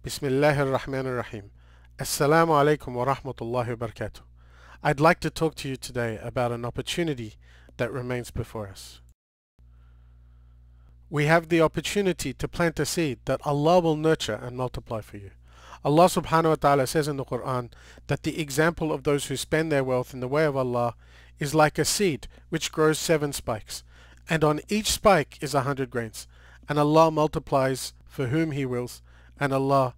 Bismillahir Rahmanir Rahim. Assalamu alaikum wa rahmatullahi wa barakatuh. I'd like to talk to you today about an opportunity that remains before us. We have the opportunity to plant a seed that Allah will nurture and multiply for you. Allah subhanahu wa ta'ala says in the Quran that the example of those who spend their wealth in the way of Allah is like a seed which grows 7 spikes, and on each spike is 100 grains, and Allah multiplies for whom He wills, and Allah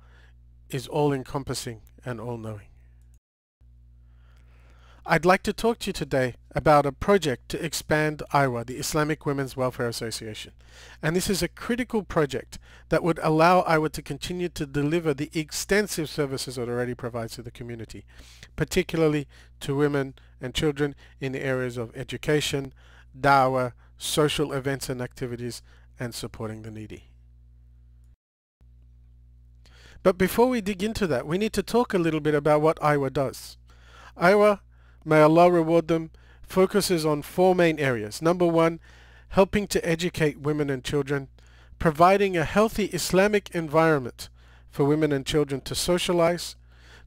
is all-encompassing and all-knowing. I'd like to talk to you today about a project to expand IWWA, the Islamic Women's Welfare Association. And this is a critical project that would allow IWWA to continue to deliver the extensive services it already provides to the community, particularly to women and children in the areas of education, da'wah, social events and activities, and supporting the needy. But before we dig into that, we need to talk a little bit about what IWWA does. IWWA, may Allah reward them, focuses on 4 main areas. Number 1, helping to educate women and children, providing a healthy Islamic environment for women and children to socialize,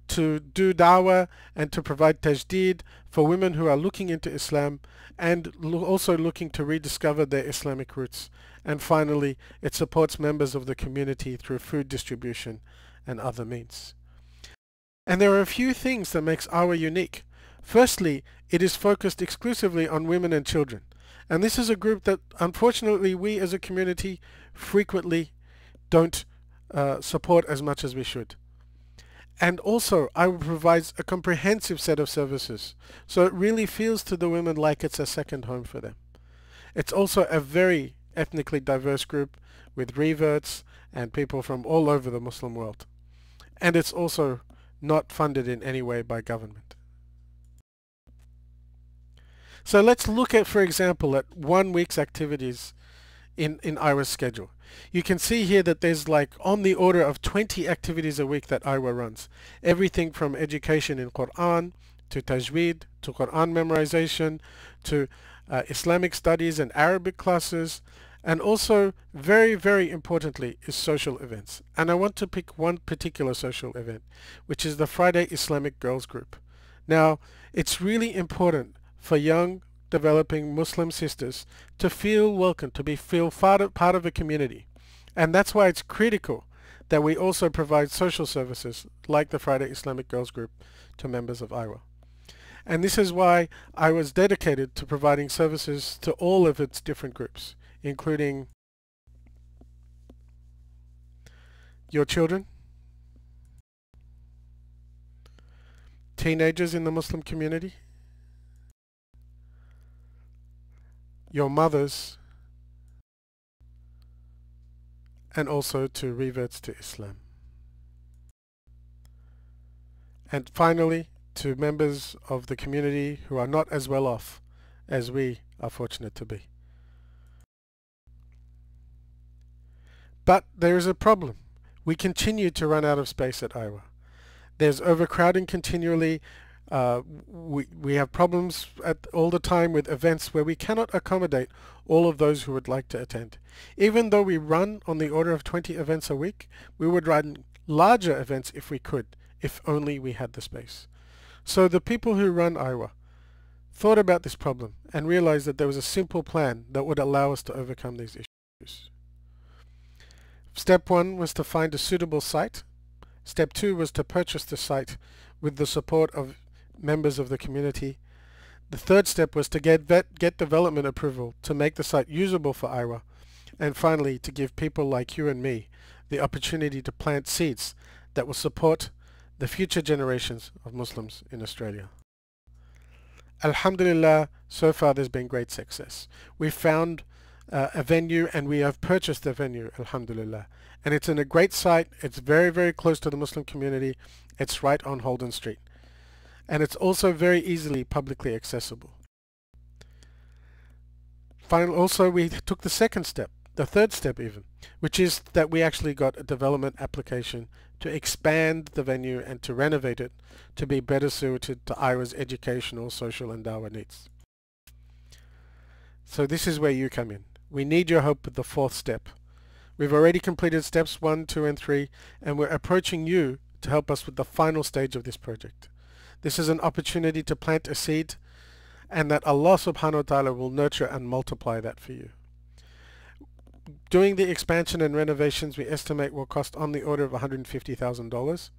to do da'wah and to provide tajdeed for women who are looking into Islam and also looking to rediscover their Islamic roots. And finally, it supports members of the community through food distribution and other means. And there are a few things that makes IWWA unique. Firstly, it is focused exclusively on women and children. And this is a group that unfortunately we as a community frequently don't support as much as we should. And also, IWWA provides a comprehensive set of services, so it really feels to the women like it's a second home for them. It's also a very ethnically diverse group with reverts and people from all over the Muslim world. And it's also not funded in any way by government. So let's look at, for example, at 1 week's activities in IWWA's schedule. You can see here that there's like on the order of 20 activities a week that IWWA runs. Everything from education in Quran, to tajweed, to Quran memorization, to Islamic studies and Arabic classes, and also very, very importantly is social events. And I want to pick one particular social event, which is the Friday Islamic Girls Group. Now, it's really important for young developing Muslim sisters to feel welcome, to feel part of a community. And that's why it's critical that we also provide social services like the Friday Islamic Girls Group to members of IWWA. And this is why I was dedicated to providing services to all of its different groups, including your children, teenagers in the Muslim community, your mothers, and also to reverts to Islam. And finally, to members of the community who are not as well off as we are fortunate to be. But there is a problem. We continue to run out of space at IWWA. There's overcrowding continually. We have problems all the time with events where we cannot accommodate all of those who would like to attend. Even though we run on the order of 20 events a week, we would run larger events if we could, if only we had the space. So the people who run IWWA thought about this problem and realized that there was a simple plan that would allow us to overcome these issues. Step 1 was to find a suitable site. Step 2 was to purchase the site with the support of members of the community. The third step was to get development approval to make the site usable for IWWA. And finally, to give people like you and me the opportunity to plant seeds that will support the future generations of Muslims in Australia. Alhamdulillah, so far there's been great success. We found a venue and we have purchased the venue, alhamdulillah. And it's in a great site. It's very, very close to the Muslim community. It's right on Holden Street. And it's also very easily publicly accessible. Finally, also we took the second step, the third step even, which is that we actually got a development application to expand the venue and to renovate it to be better suited to IWWA's educational, social and dawah needs. So this is where you come in. We need your help with the fourth step, We've already completed steps 1, 2, and 3, and we're approaching you to help us with the final stage of this project. This is an opportunity to plant a seed, and that Allah subhanahu wa ta'ala will nurture and multiply that for you. Doing the expansion and renovations we estimate will cost on the order of $150,000,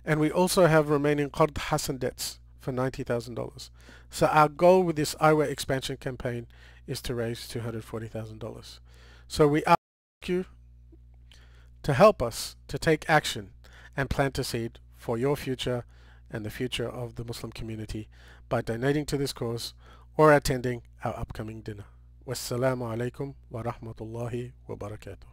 and we also have remaining Qard Hasan debts for $90,000. So our goal with this IWWA expansion campaign is to raise $240,000. So we ask you to help us to take action and plant a seed for your future and the future of the Muslim community by donating to this cause or attending our upcoming dinner. Wassalamu alaikum wa rahmatullahi wa barakatuh.